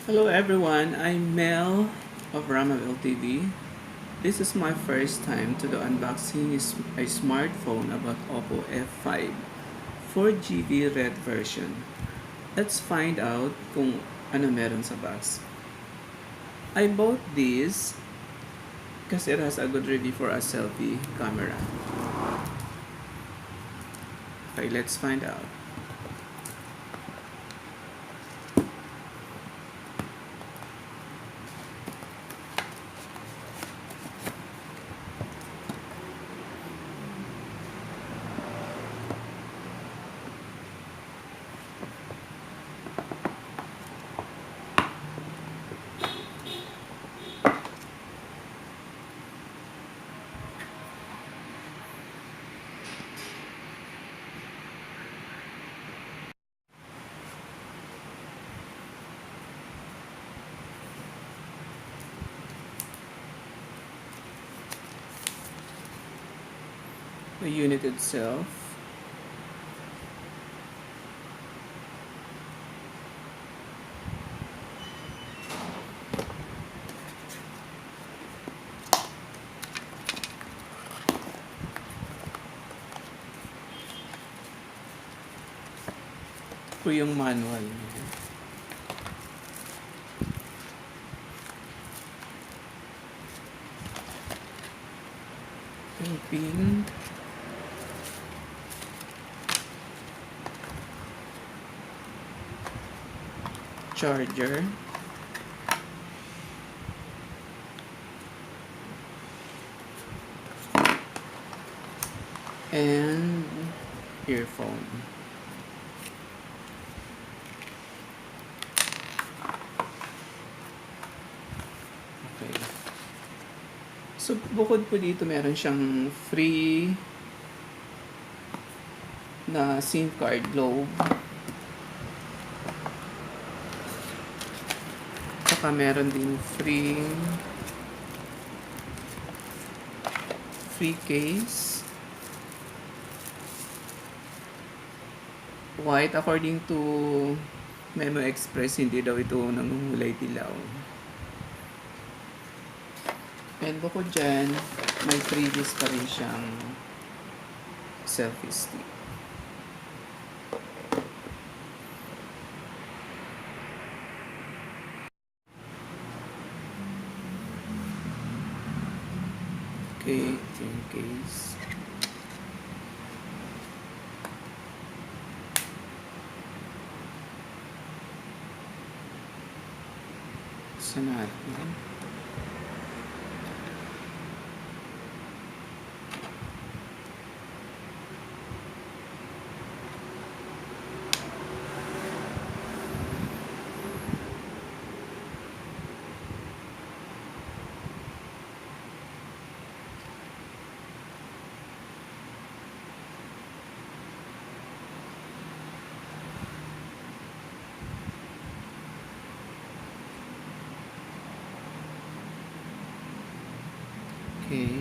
Hello everyone, I'm Mel of RamabelleTV. This is my first time to do unboxing a smartphone about Oppo F5 4GB red version. Let's find out kung ano meron sa box. I bought this because it has a good review for a selfie camera. Okay, let's find out. The unit itself. Ito yung manual niya. Yung pin. Charger. And earphone. Okay. So, bukod po dito, meron siyang free na SIM card globe. Saka meron din free case. White, according to Memo Express, hindi daw ito nangungulit dilaw. And bukod dyan, may freebies pa rin siyang selfie stick. Okay, ito yung case. Sa natin. Okay.